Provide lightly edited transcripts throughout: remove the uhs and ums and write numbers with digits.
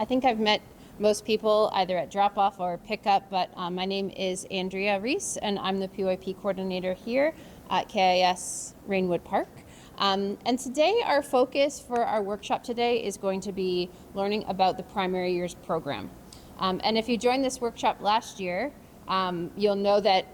I think I've met most people either at drop-off or pickup, but my name is Andrea Reese, and I'm the PYP coordinator here at KIS Rainwood Park. And today our focus for our workshop today is going to be learning about the primary years program. And if you joined this workshop last year, you'll know that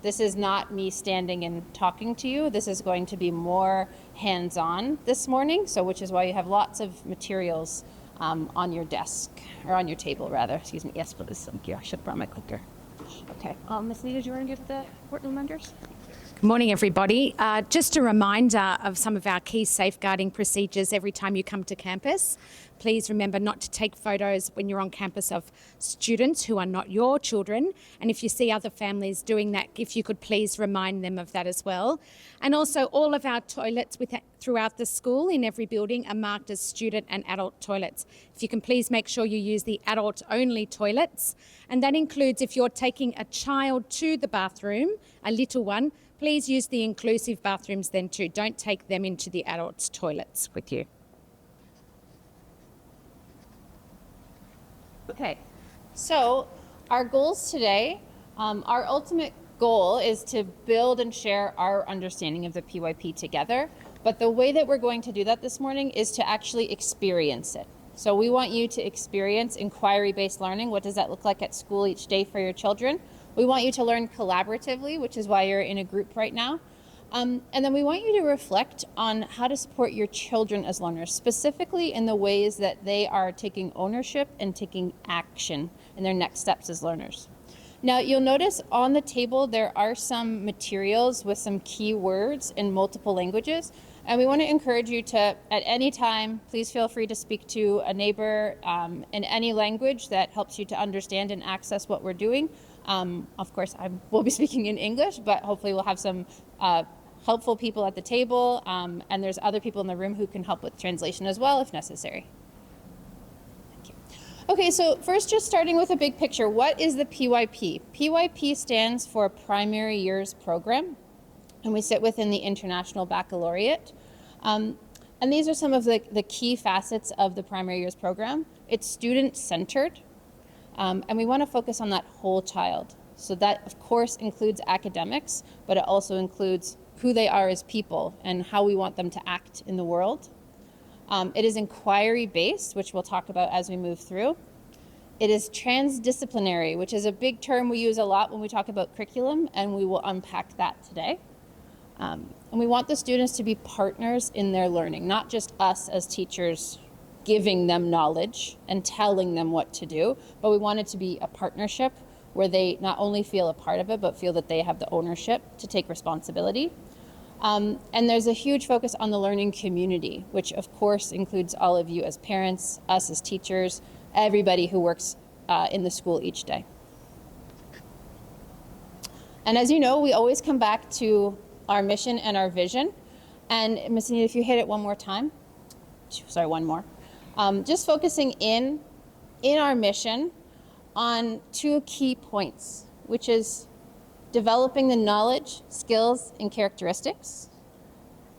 this is not me standing and talking to you. This is going to be more hands-on this morning, so which is why you have lots of materials on your desk, or on your table rather. Excuse me. Yes, please. Thank you. I should have brought my clicker. Okay. Ms. Nita, do you want to give the important reminders? Good morning, everybody. Just a reminder of some of our key safeguarding procedures every time you come to campus. Please remember not to take photos when you're on campus of students who are not your children. And if you see other families doing that, if you could please remind them of that as well. And also all of our toilets throughout the school in every building are marked as student and adult toilets. If you can please make sure you use the adult only toilets. And that includes if you're taking a child to the bathroom, a little one, please use the inclusive bathrooms then too. Don't take them into the adults' toilets with you. Okay, so our goals today, our ultimate goal is to build and share our understanding of the PYP together. But the way that we're going to do that this morning is to actually experience it. So we want you to experience inquiry-based learning. What does that look like at school each day for your children? We want you to learn collaboratively, which is why you're in a group right now. And then we want you to reflect on how to support your children as learners, specifically in the ways that they are taking ownership and taking action in their next steps as learners. Now, you'll notice on the table there are some materials with some key words in multiple languages, and we want to encourage you to, at any time, please feel free to speak to a neighbor in any language that helps you to understand and access what we're doing. Of course, I will be speaking in English, but hopefully we'll have some helpful people at the table, and there's other people in the room who can help with translation as well if necessary. Thank you. Okay, so first just starting with a big picture, what is the PYP? PYP stands for Primary Years Program, and we sit within the International Baccalaureate. And these are some of the key facets of the Primary Years Program. It's student-centered, and we want to focus on that whole child. So that, of course, includes academics, but it also includes who they are as people and how we want them to act in the world. It is inquiry-based, which we'll talk about as we move through. It is transdisciplinary, which is a big term we use a lot when we talk about curriculum, and we will unpack that today. And we want the students to be partners in their learning, not just us as teachers giving them knowledge and telling them what to do, but we want it to be a partnership where they not only feel a part of it, but feel that they have the ownership to take responsibility. And there's a huge focus on the learning community, which of course includes all of you as parents, us as teachers, everybody who works in the school each day. And as you know, we always come back to our mission and our vision. And Ms. Anita, if you hit it one more time. Sorry, one more. Just focusing in our mission on two key points, which is developing the knowledge, skills, and characteristics,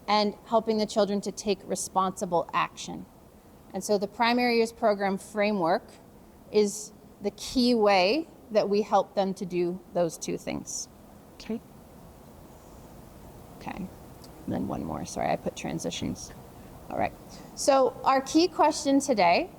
and helping the children to take responsible action. And so the Primary Years Program framework is the key way that we help them to do those two things. Okay. Okay. And then one more. Sorry, I put transitions. All right. So our key question today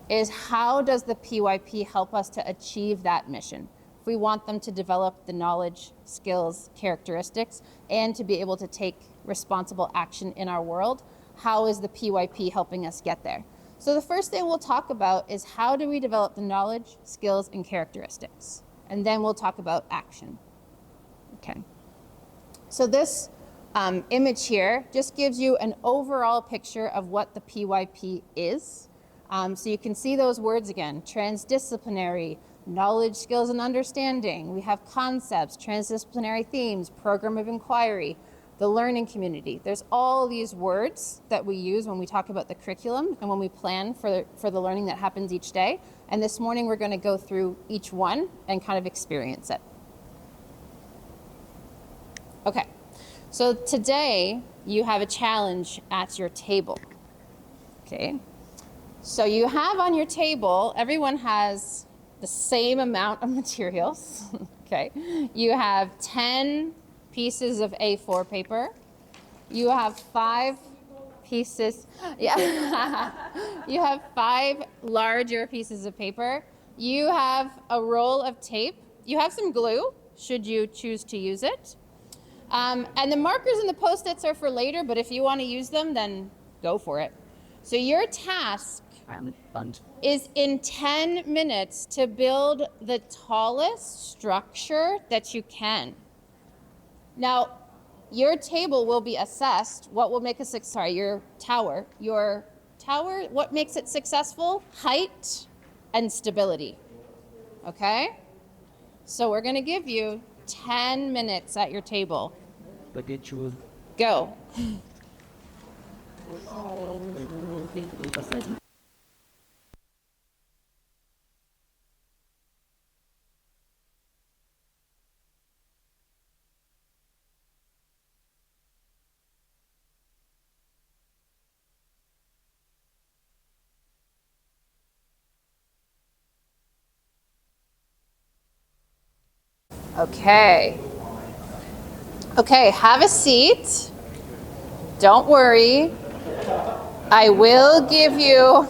is, how does the PYP help us to achieve that mission? If we want them to develop the knowledge, skills, characteristics, and to be able to take responsible action in our world, how is the PYP helping us get there? So the first thing we'll talk about is, how do we develop the knowledge, skills, and characteristics? And then we'll talk about action. Okay. So this image here just gives you an overall picture of what the PYP is. So you can see those words again: transdisciplinary, knowledge, skills, and understanding. We have concepts, transdisciplinary themes, program of inquiry, the learning community. There's all these words that we use when we talk about the curriculum and when we plan for the learning that happens each day. And this morning we're going to go through each one and kind of experience it. Okay, so today you have a challenge at your table. Okay. So you have on your table, everyone has the same amount of materials, okay? You have 10 pieces of A4 paper. You have 5 pieces, yeah. You have 5 larger pieces of paper. You have a roll of tape. You have some glue, should you choose to use it. And the markers and the Post-its are for later, but if you want to use them, then go for it. So your task is in 10 minutes to build the tallest structure that you can. Now, your table will be assessed. What will make a your tower, what makes it successful? Height and stability. Okay? So we're going to give you 10 minutes at your table. Go. Okay. Okay, have a seat. Don't worry. I will give you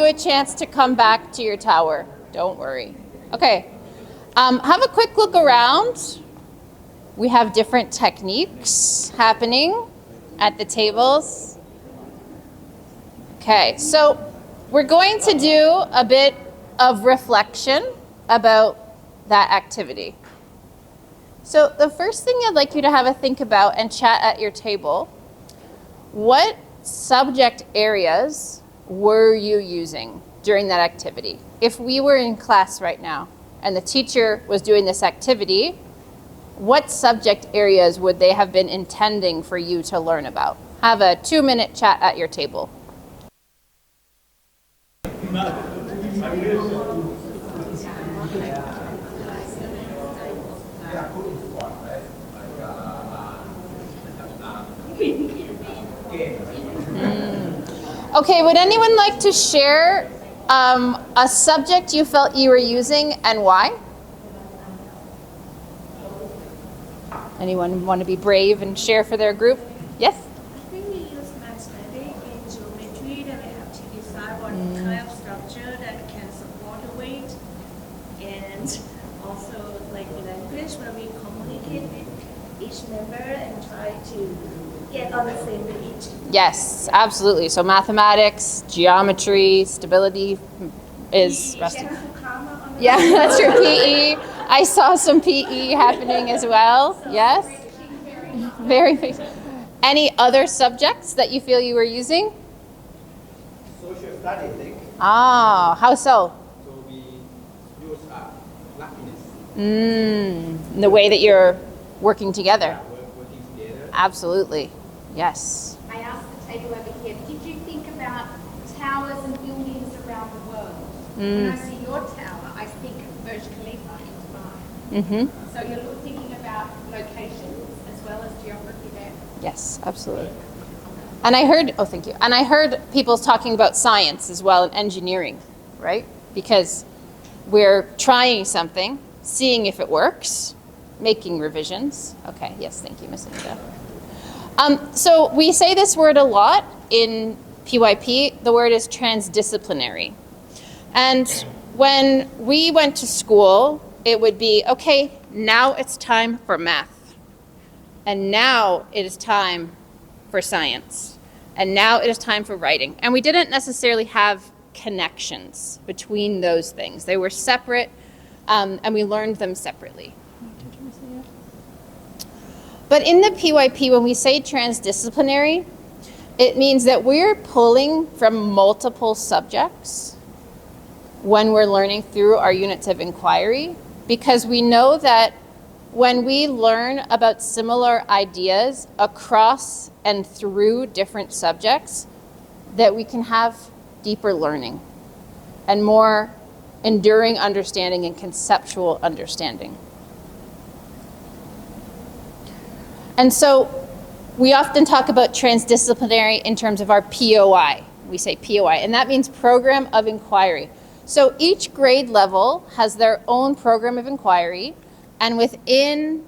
a chance to come back to your tower. Don't worry. Okay. Have a quick look around. We have different techniques happening at the tables. Okay, so we're going to do a bit of reflection about that activity. So the first thing I'd like you to have a think about and chat at your table, what subject areas were you using during that activity? If we were in class right now and the teacher was doing this activity, what subject areas would they have been intending for you to learn about? Have a 2-minute chat at your table. Okay, would anyone like to share a subject you felt you were using and why? Anyone want to be brave and share for their group? Yes? I think we use mathematics in geometry, that we have to decide what kind of structure that can support the weight, and also like in language where we communicate with each member and try to get on the same page. Yes, absolutely. So mathematics, geometry, stability is resting. Yeah, that's true. PE. I saw some PE happening as well. Yes? Very big. Any other subjects that you feel you were using? Social studies, I think. Ah, how so? So we use luckiness. The way that you're working together. Working together. Absolutely. Yes. I asked the table over here, did you think about towers and buildings around the world? When I see your tower, I think vertically into mine. So you're thinking about locations as well as geography there? Yes, absolutely. And I heard, thank you. And I heard people talking about science as well and engineering, right? Because we're trying something, seeing if it works, making revisions. Okay, yes, thank you, Ms. Anita. So we say this word a lot in PYP. The word is transdisciplinary. And when we went to school, it would be, okay, now it's time for math. And now it is time for science. And now it is time for writing. And we didn't necessarily have connections between those things. They were separate, and we learned them separately. But in the PYP, when we say transdisciplinary, it means that we're pulling from multiple subjects when we're learning through our units of inquiry, because we know that when we learn about similar ideas across and through different subjects, that we can have deeper learning and more enduring understanding and conceptual understanding. And so We often talk about transdisciplinary in terms of our POI. We say POI, and that means program of inquiry. So each grade level has their own program of inquiry, and within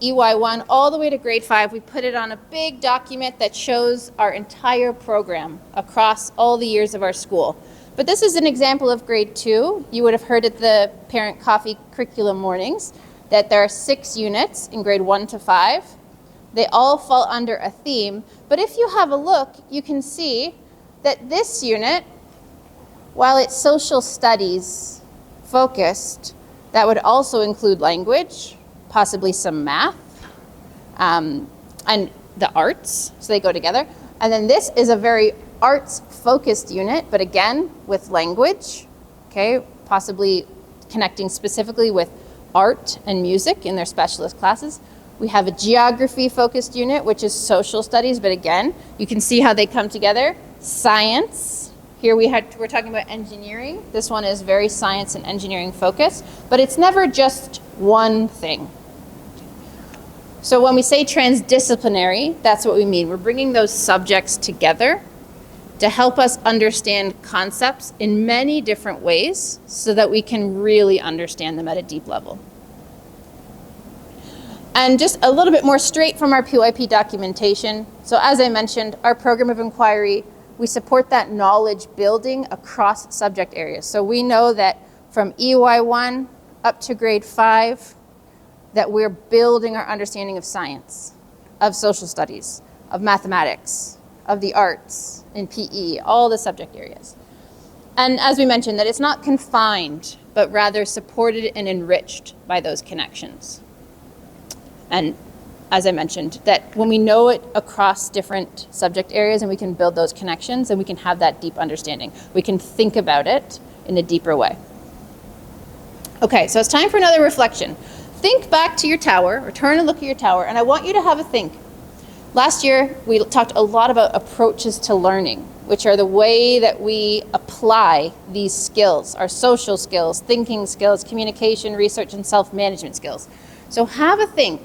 EY1 all the way to grade 5, we put it on a big document that shows our entire program across all the years of our school. But this is an example of grade 2. You would have heard at the parent coffee curriculum mornings that there are 6 units in grade 1 to 5. They all fall under a theme, but if you have a look, you can see that this unit, while it's social studies focused, that would also include language, possibly some math, and the arts, so they go together. And then this is a very arts-focused unit, but again, with language, okay, possibly connecting specifically with art and music in their specialist classes. We have a geography-focused unit, which is social studies, but again, you can see how they come together. Science, here we're talking about engineering. This one is very science and engineering focused, but it's never just one thing. So when we say transdisciplinary, that's what we mean. We're bringing those subjects together to help us understand concepts in many different ways so that we can really understand them at a deep level. And just a little bit more straight from our PYP documentation. So as I mentioned, our program of inquiry, we support that knowledge building across subject areas. So we know that from EY1 up to grade 5, that we're building our understanding of science, of social studies, of mathematics, of the arts, in PE, all the subject areas. And as we mentioned, that it's not confined, but rather supported and enriched by those connections. And as I mentioned, that when we know it across different subject areas and we can build those connections and we can have that deep understanding, we can think about it in a deeper way. Okay, so it's time for another reflection. Think back to your tower, or turn and look at your tower, and I want you to have a think. Last year, we talked a lot about approaches to learning, which are the way that we apply these skills, our social skills, thinking skills, communication, research, and self-management skills. So have a think.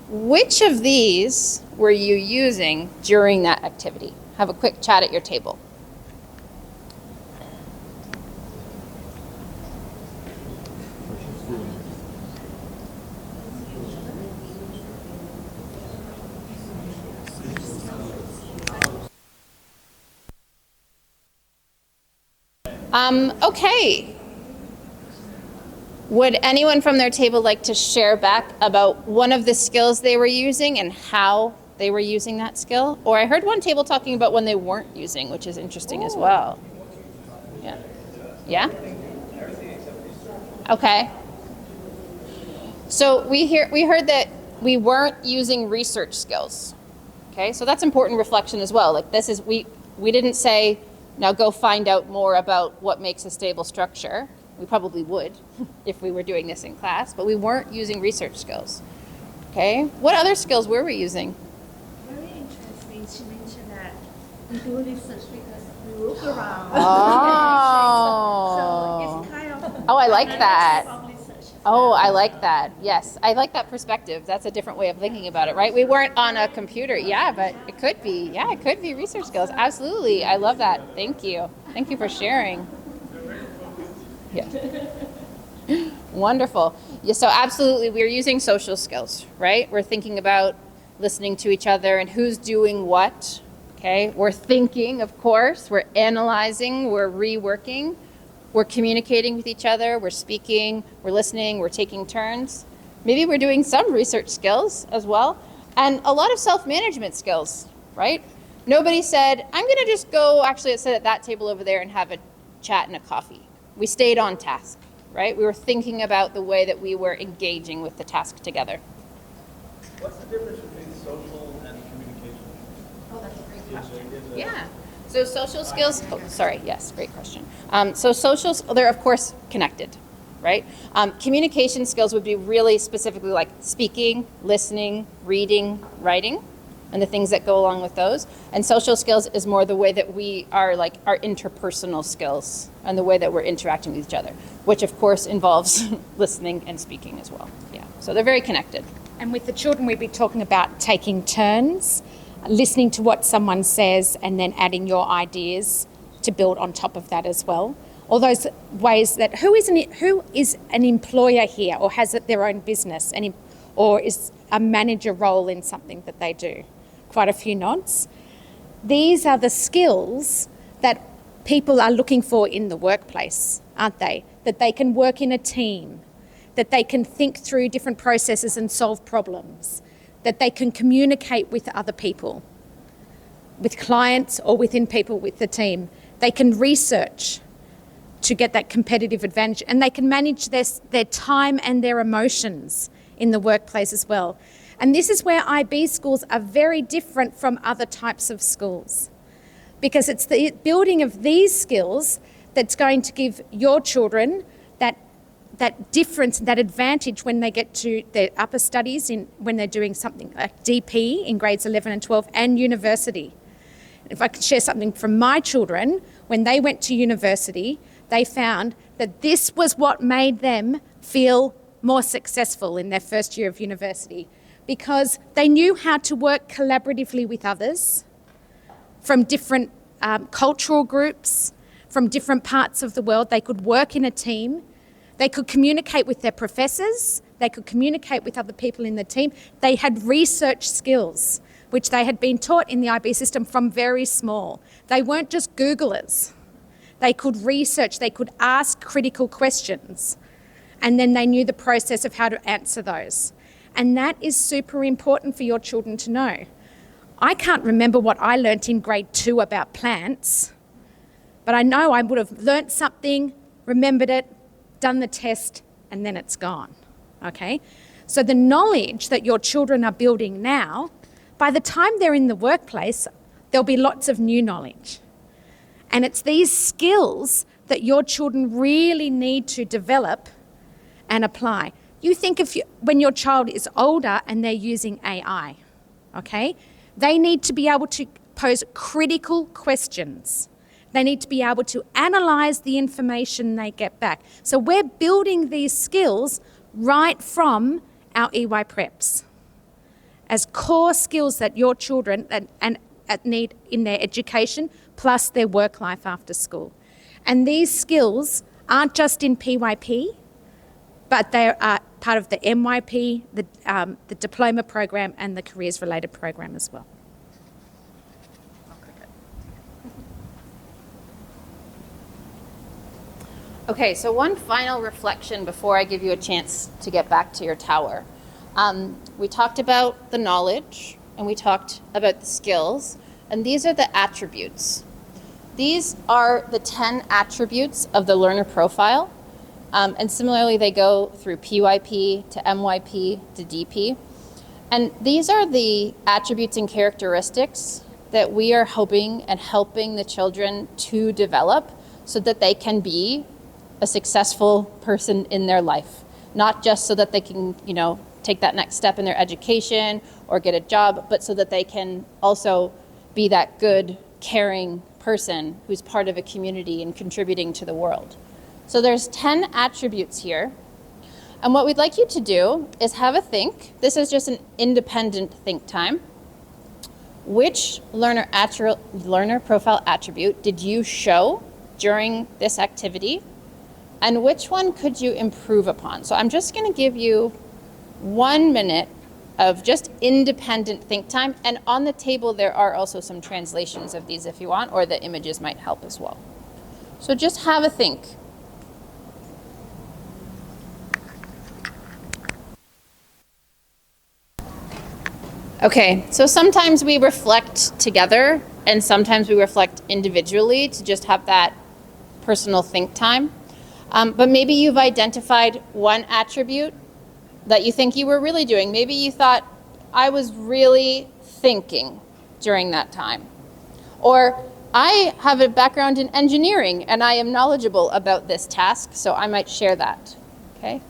Which of these were you using during that activity? Have a quick chat at your table. Okay. Would anyone from their table like to share back about one of the skills they were using and how they were using that skill? Or I heard one table talking about when they weren't using, which is interesting as well. Yeah. Yeah? Okay. So we heard that we weren't using research skills. Okay, so that's important reflection as well. Like this is, we didn't say, now go find out more about what makes a stable structure. We probably would if we were doing this in class, but we weren't using research skills. Okay, what other skills were we using? Very interesting to mention that we do research because we look around. Oh. So it's kind of. Oh, I like that. From research. Oh, I like that. Yes, I like that perspective. That's a different way of thinking about it, right? We weren't on a computer. Yeah, but it could be. Yeah, it could be research skills. Absolutely. I love that. Thank you. Thank you for sharing. Yeah. Wonderful. Yeah, so absolutely, we're using social skills, right? We're thinking about listening to each other and who's doing what, okay? We're thinking, of course. We're analyzing. We're reworking. We're communicating with each other. We're speaking. We're listening. We're taking turns. Maybe we're doing some research skills as well. And a lot of self-management skills, right? Nobody said, I'm going to just go actually sit at that table over there and have a chat and a coffee. We stayed on task, right? We were thinking about the way that we were engaging with the task together. What's the difference between social and communication? Oh, that's a great question. Is it- Yeah. So social skills, oh, sorry, yes, great question. So socials, they're of course connected, right? Communication skills would be really specifically like speaking, listening, reading, writing, and the things that go along with those. And social skills is more the way that we are like our interpersonal skills and the way that we're interacting with each other, which of course involves listening and speaking as well. Yeah, so they're very connected. And with the children, we'd be talking about taking turns, listening to what someone says, and then adding your ideas to build on top of that as well. All those ways that who is an employer here or has their own business or is a manager role in something that they do? Quite a few nods. These are the skills that people are looking for in the workplace, aren't they? That they can work in a team, that they can think through different processes and solve problems, that they can communicate with other people, with clients or within people with the team. They can research to get that competitive advantage, and they can manage their time and their emotions in the workplace as well. And this is where IB schools are very different from other types of schools, because it's the building of these skills that's going to give your children that difference, that advantage when they get to their upper studies, when they're doing something like DP in grades 11 and 12 and university. If I could share something from my children, when they went to university, they found that this was what made them feel more successful in their first year of university, because they knew how to work collaboratively with others from different cultural groups, from different parts of the world. They could work in a team. They could communicate with their professors. They could communicate with other people in the team. They had research skills, which they had been taught in the IB system from very small. They weren't just Googlers. They could research. They could ask critical questions. And then they knew the process of how to answer those. And that is super important for your children to know. I can't remember what I learnt in grade 2 about plants, but I know I would have learnt something, remembered it, done the test, and then it's gone, okay? So the knowledge that your children are building now, by the time they're in the workplace, there'll be lots of new knowledge. And it's these skills that your children really need to develop and apply. You think when your child is older and they're using AI, okay? They need to be able to pose critical questions. They need to be able to analyse the information they get back. So we're building these skills right from our EY preps as core skills that your children need in their education plus their work life after school. And these skills aren't just in PYP, but they are part of the MYP, the diploma program, and the careers-related program as well. Okay, so one final reflection before I give you a chance to get back to your tower. We talked about the knowledge, and we talked about the skills, and these are the attributes. These are the 10 attributes of the learner profile. And similarly, they go through PYP to MYP to DP. And these are the attributes and characteristics that we are hoping and helping the children to develop so that they can be a successful person in their life. Not just so that they can, take that next step in their education or get a job, but so that they can also be that good, caring person who's part of a community and contributing to the world. So there's 10 attributes here. And what we'd like you to do is have a think. This is just an independent think time. Which learner profile attribute did you show during this activity? And which one could you improve upon? So I'm just going to give you 1 minute of just independent think time. And on the table, there are also some translations of these if you want, or the images might help as well. So just have a think. Okay, so sometimes we reflect together and sometimes we reflect individually to just have that personal think time. But maybe you've identified one attribute that you think you were really doing. Maybe you thought, I was really thinking during that time. Or I have a background in engineering and I am knowledgeable about this task, so I might share that, okay?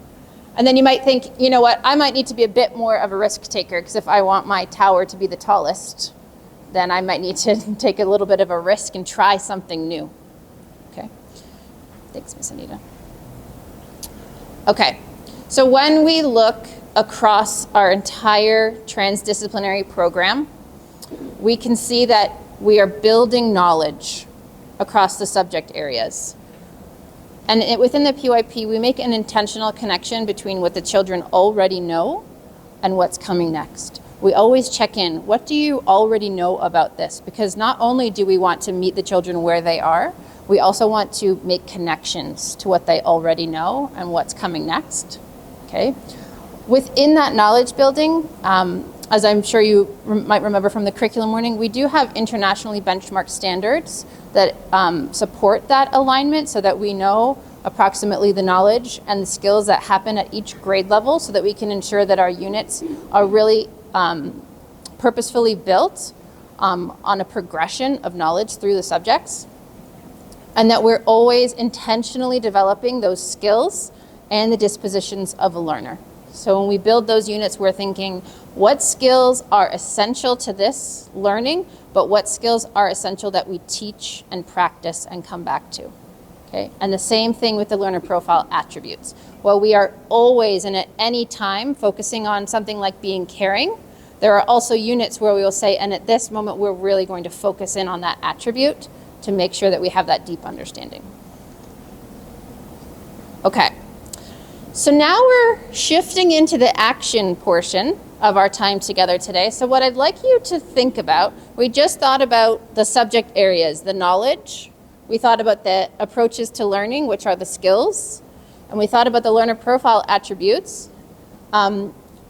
And then you might think, you know what, I might need to be a bit more of a risk taker because if I want my tower to be the tallest, then I might need to take a little bit of a risk and try something new, okay? Thanks, Miss Anita. Okay, so when we look across our entire transdisciplinary program, we can see that we are building knowledge across the subject areas. And within the PYP, we make an intentional connection between what the children already know and what's coming next. We always check in, what do you already know about this? Because not only do we want to meet the children where they are, we also want to make connections to what they already know and what's coming next, okay? Within that knowledge building, as I'm sure you might remember from the curriculum morning, we do have internationally benchmarked standards that support that alignment so that we know approximately the knowledge and the skills that happen at each grade level so that we can ensure that our units are really purposefully built on a progression of knowledge through the subjects, and that we're always intentionally developing those skills and the dispositions of a learner. So when we build those units, we're thinking, what skills are essential to this learning, but what skills are essential that we teach and practice and come back to, okay? And the same thing with the learner profile attributes. While we are always and at any time focusing on something like being caring, there are also units where we will say, and at this moment, we're really going to focus in on that attribute to make sure that we have that deep understanding. Okay. So now we're shifting into the action portion of our time together today. So what I'd like you to think about, we just thought about the subject areas, the knowledge. We thought about the approaches to learning, which are the skills. And we thought about the learner profile attributes,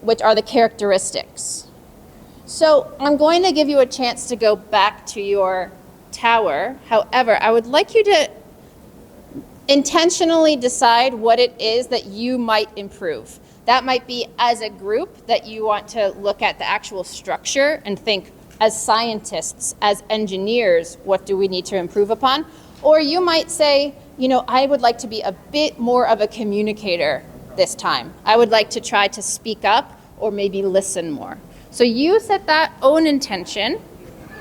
which are the characteristics. So I'm going to give you a chance to go back to your tower. However, I would like you to intentionally decide what it is that you might improve. That might be as a group that you want to look at the actual structure and think, as scientists, as engineers, what do we need to improve upon? Or you might say, you know, I would like to be a bit more of a communicator this time. I would like to try to speak up or maybe listen more. So you set that own intention,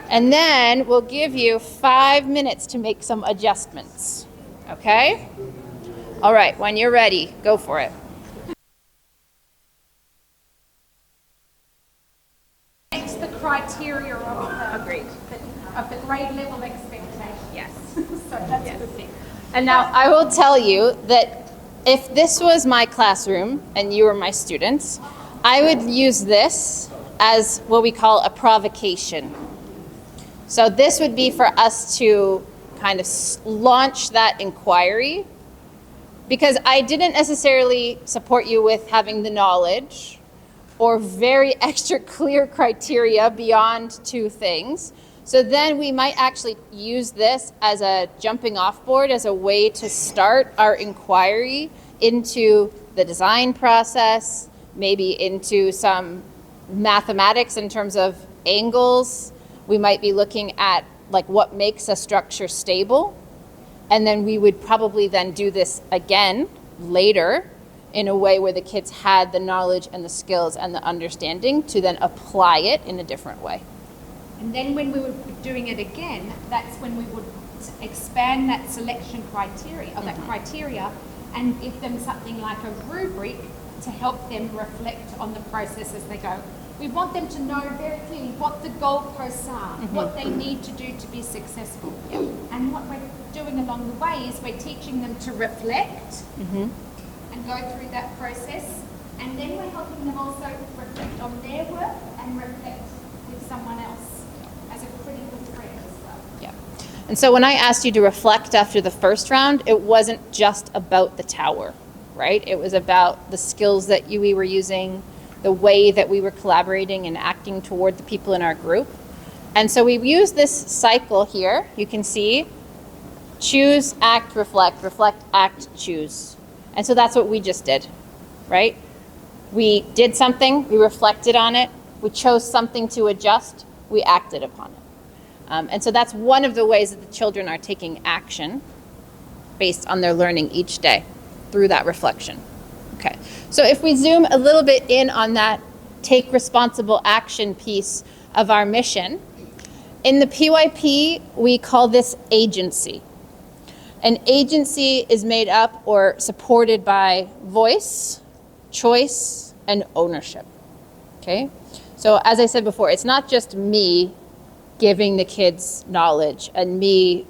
and then we'll give you 5 minutes to make some adjustments. Okay? All right, when you're ready, go for it. It's the criteria of Agreed. of the grade level expectation. Yes. So that's a good thing. And now I will tell you that if this was my classroom and you were my students, I would use this as what we call a provocation. So this would be for us to kind of launch that inquiry, because I didn't necessarily support you with having the knowledge or very extra clear criteria beyond 2 things. So then we might actually use this as a jumping off board, as a way to start our inquiry into the design process, maybe into some mathematics in terms of angles. We might be looking at like what makes a structure stable. And then we would probably then do this again later in a way where the kids had the knowledge and the skills and the understanding to then apply it in a different way. And then when we were doing it again, that's when we would expand that selection criteria, or that criteria, and give them something like a rubric to help them reflect on the process as they go. We want them to know very clearly what the goalposts are, what they need to do to be successful. Yep. And what we're doing along the way is we're teaching them to reflect and go through that process. And then we're helping them also reflect on their work and reflect with someone else as a critical thread as well. Yeah. And so when I asked you to reflect after the first round, it wasn't just about the tower, right? It was about the skills that we were using, the way that we were collaborating and acting toward the people in our group. And so we've used this cycle here. You can see choose, act, reflect, act, choose. And so that's what we just did, right? We did something, we reflected on it, we chose something to adjust, we acted upon it. And so that's one of the ways that the children are taking action based on their learning each day through that reflection. Okay, so if we zoom a little bit in on that take responsible action piece of our mission, in the PYP, we call this agency. An agency is made up or supported by voice, choice, and ownership. Okay? So as I said before, it's not just me giving the kids knowledge and me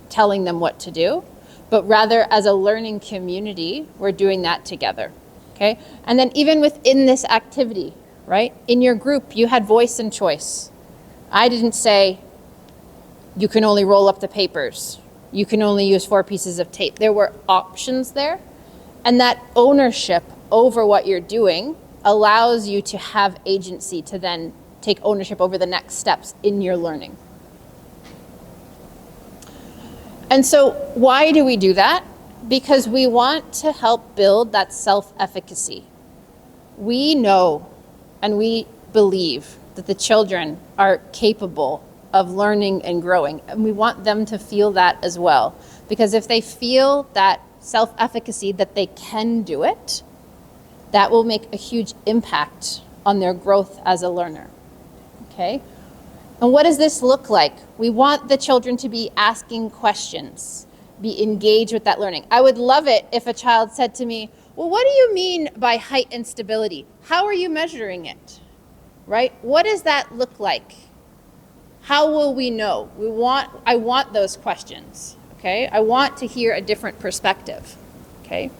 telling them what to do, but rather as a learning community, we're doing that together. Okay? And then even within this activity, right? In your group, you had voice and choice. I didn't say, you can only roll up the papers. You can only use 4 pieces of tape. There were options there. And that ownership over what you're doing allows you to have agency to then take ownership over the next steps in your learning. And so why do we do that? Because we want to help build that self-efficacy. We know and we believe that the children are capable of learning and growing, and we want them to feel that as well. Because if they feel that self-efficacy, that they can do it, that will make a huge impact on their growth as a learner. Okay? And what does this look like? We want the children to be asking questions, be engaged with that learning. I would love it if a child said to me, well, what do you mean by height and stability? How are you measuring it? Right? What does that look like? How will we know? I want those questions. Okay? I want to hear a different perspective. Okay?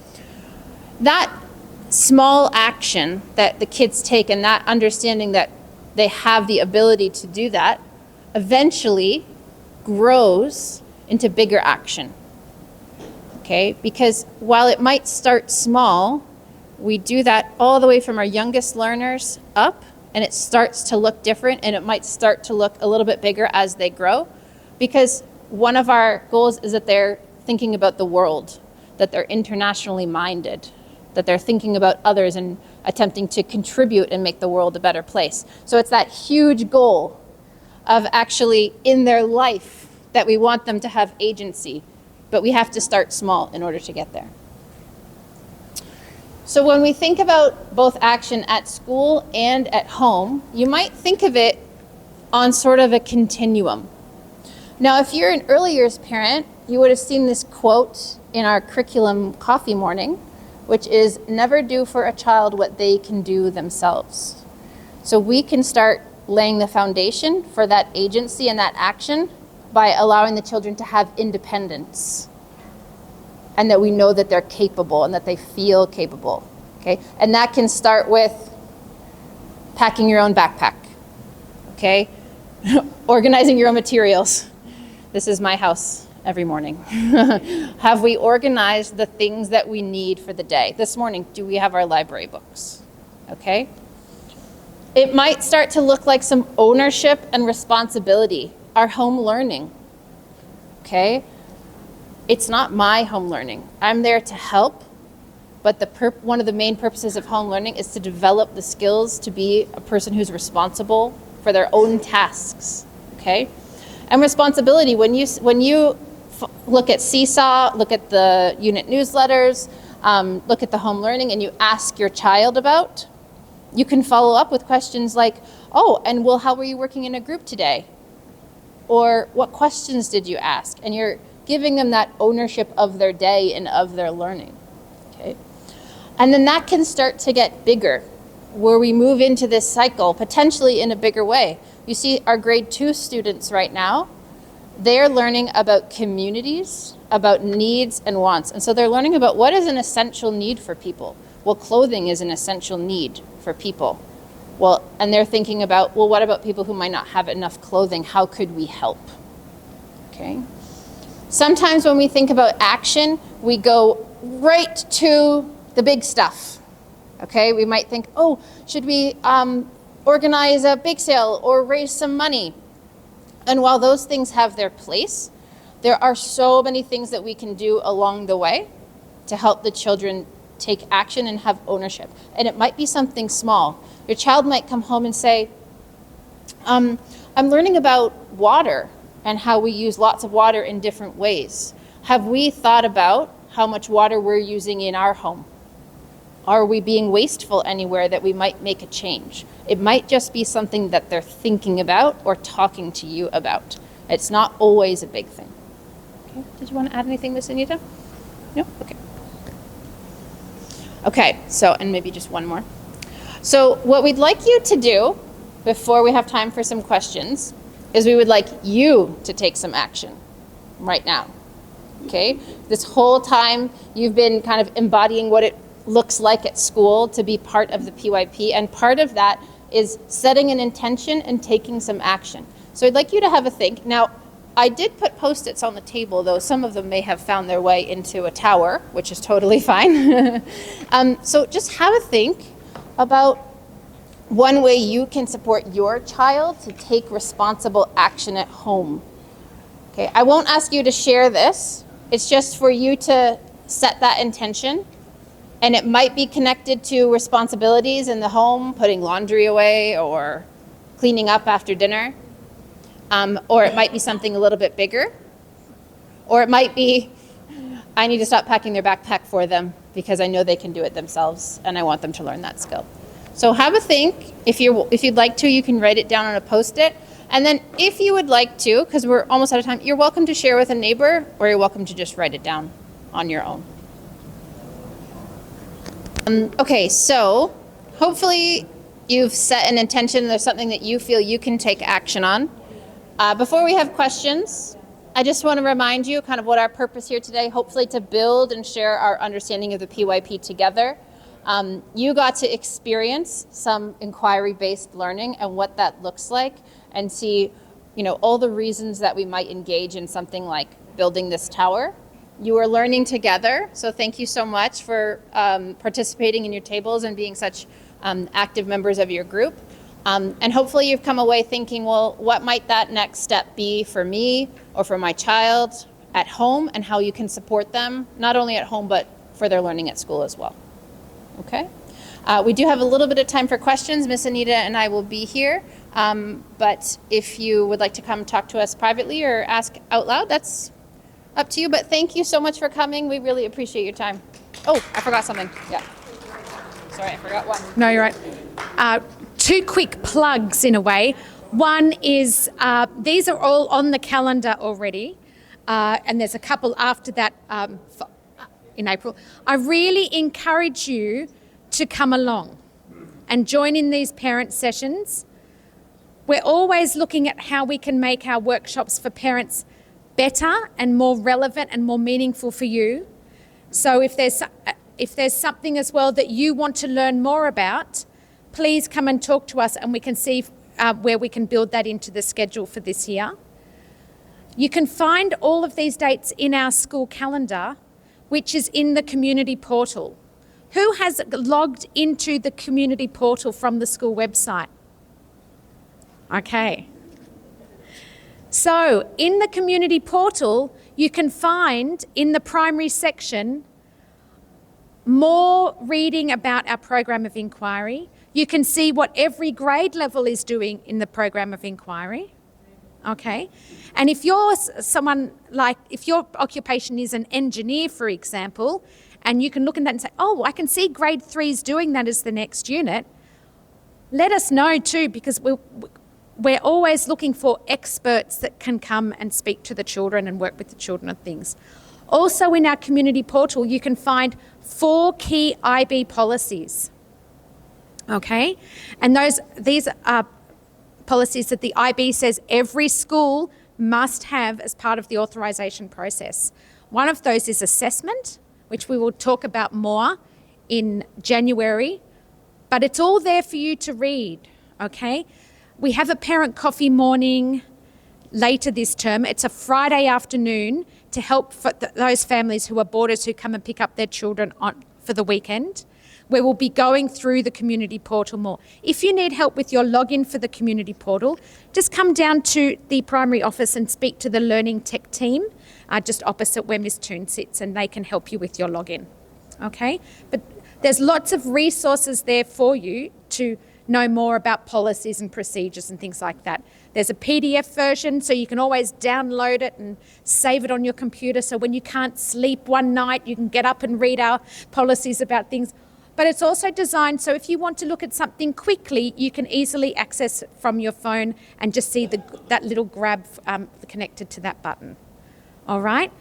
That small action that the kids take and that understanding that they have the ability to do that eventually grows into bigger action. Okay? Because while it might start small, we do that all the way from our youngest learners up, and it starts to look different, and it might start to look a little bit bigger as they grow, because one of our goals is that they're thinking about the world, that they're internationally minded, that they're thinking about others and attempting to contribute and make the world a better place. So it's that huge goal of actually in their life that we want them to have agency, but we have to start small in order to get there. So when we think about both action at school and at home, you might think of it on sort of a continuum. Now, if you're an early years parent, you would have seen this quote in our curriculum coffee morning, which is, never do for a child what they can do themselves. So we can start laying the foundation for that agency and that action by allowing the children to have independence, and that we know that they're capable and that they feel capable, okay? And that can start with packing your own backpack, okay? Organizing your own materials. This is my house every morning. Have we organized the things that we need for the day? This morning, do we have our library books, okay? It might start to look like some ownership and responsibility, our home learning, okay? It's not my home learning. I'm there to help, but one of the main purposes of home learning is to develop the skills to be a person who's responsible for their own tasks, okay? And responsibility, when you look at Seesaw, look at the unit newsletters, look at the home learning, and you ask your child about, you can follow up with questions like, oh, and well, how were you working in a group today? Or what questions did you ask? And you're giving them that ownership of their day and of their learning, okay? And then that can start to get bigger, where we move into this cycle, potentially in a bigger way. You see our grade 2 students right now, they're learning about communities, about needs and wants. And so they're learning about what is an essential need for people. Well, clothing is an essential need for people. Well, and they're thinking about, well, what about people who might not have enough clothing? How could we help? Okay. Sometimes when we think about action, we go right to the big stuff. Okay, we might think, oh, should we organize a bake sale or raise some money? And while those things have their place, there are so many things that we can do along the way to help the children take action and have ownership. And it might be something small. Your child might come home and say, I'm learning about water and how we use lots of water in different ways. Have we thought about how much water we're using in our home? Are we being wasteful anywhere that we might make a change? It might just be something that they're thinking about or talking to you about. It's not always a big thing. Okay. Did you want to add anything, Miss Anita? No? Okay. Okay, so, and maybe just one more. So what we'd like you to do before we have time for some questions is we would like you to take some action right now. Okay? This whole time you've been kind of embodying what it looks like at school to be part of the PYP, and part of that is setting an intention and taking some action. So I'd like you to have a think. Now, I did put Post-its on the table, though some of them may have found their way into a tower, which is totally fine. So just have a think about one way you can support your child to take responsible action at home. Okay, I won't ask you to share this. It's just for you to set that intention. And it might be connected to responsibilities in the home, putting laundry away or cleaning up after dinner. Or it might be something a little bit bigger. Or it might be, I need to stop packing their backpack for them because I know they can do it themselves and I want them to learn that skill. So have a think. If you'd like to, you can write it down on a Post-it. And then if you would like to, because we're almost out of time, you're welcome to share with a neighbor, or you're welcome to just write it down on your own. Okay, so hopefully you've set an intention. There's something that you feel you can take action on. Before we have questions, I just want to remind you kind of what our purpose here today, hopefully to build and share our understanding of the PYP together. You got to experience some inquiry-based learning and what that looks like, and see, all the reasons that we might engage in something like building this tower. You are learning together, so thank you so much for participating in your tables and being such active members of your group. And hopefully you've come away thinking, well, what might that next step be for me or for my child at home, and how you can support them, not only at home, but for their learning at school as well. Okay? We do have a little bit of time for questions. Miss Anita and I will be here. But if you would like to come talk to us privately or ask out loud, that's up to you. But thank you so much for coming. We really appreciate your time. Oh, I forgot something. Yeah. Sorry, I forgot one. No, you're right. Two quick plugs in a way. One is these are all on the calendar already, and there's a couple after that in April. I really encourage you to come along and join in these parent sessions. We're always looking at how we can make our workshops for parents better and more relevant and more meaningful for you. So if there's something as well that you want to learn more about, please come and talk to us, and we can see where we can build that into the schedule for this year. You can find all of these dates in our school calendar, which is in the community portal. Who has logged into the community portal from the school website? Okay. So in the community portal, you can find in the primary section more reading about our program of inquiry. You can see what every grade level is doing in the program of inquiry. Okay. And if you're someone if your occupation is an engineer, for example, and you can look at that and say, oh, I can see grade 3's doing that as the next unit, let us know too, because we're always looking for experts that can come and speak to the children and work with the children on things. Also in our community portal, you can find 4 key IB policies. Okay? And these are policies that the IB says every school must have as part of the authorisation process. One of those is assessment, which we will talk about more in January, but it's all there for you to read, okay? We have a parent coffee morning later this term. It's a Friday afternoon to help for those families who are boarders who come and pick up their children for the weekend, where we'll be going through the community portal more. If you need help with your login for the community portal, just come down to the primary office and speak to the Learning Tech team, just opposite where Miss Toon sits, and they can help you with your login, okay? But there's lots of resources there for you to know more about policies and procedures and things like that. There's a PDF version, so you can always download it and save it on your computer, so when you can't sleep one night, you can get up and read our policies about things. But it's also designed so if you want to look at something quickly, you can easily access it from your phone and just see that little grab connected to that button. All right?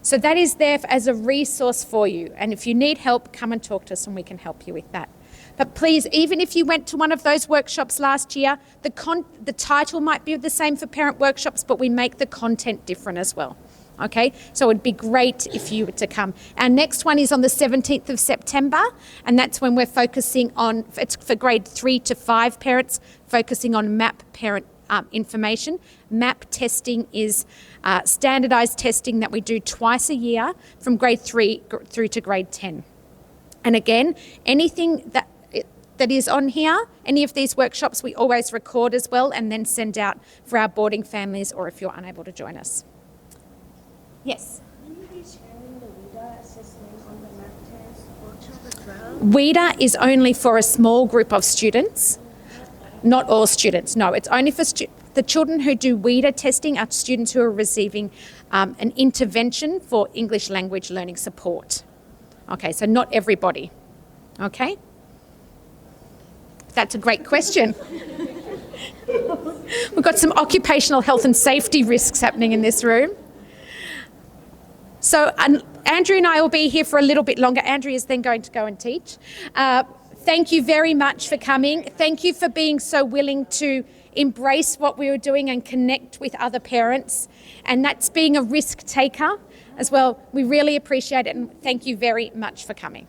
So that is there as a resource for you. And if you need help, come and talk to us and we can help you with that. But please, even if you went to one of those workshops last year, the title might be the same for parent workshops, but we make the content different as well. Okay, so it'd be great if you were to come. Our next one is on the 17th of September, and that's when we're focusing on, it's for grade 3 to 5 parents, focusing on MAP parent information. MAP testing is standardised testing that we do twice a year from grade 3 through to grade 10. And again, anything that is on here, any of these workshops, we always record as well and then send out for our boarding families or if you're unable to join us. Yes? Will you be sharing the WIDA assessment on the math test workshop as well? WIDA is only for a small group of students, not all students. No, it's only for the children who do WIDA testing are students who are receiving an intervention for English language learning support. Okay, so not everybody. Okay? That's a great question. We've got some occupational health and safety risks happening in this room. So Andrew and I will be here for a little bit longer. Andrew is then going to go and teach. Thank you very much for coming. Thank you for being so willing to embrace what we were doing and connect with other parents. And that's being a risk taker as well. We really appreciate it and thank you very much for coming.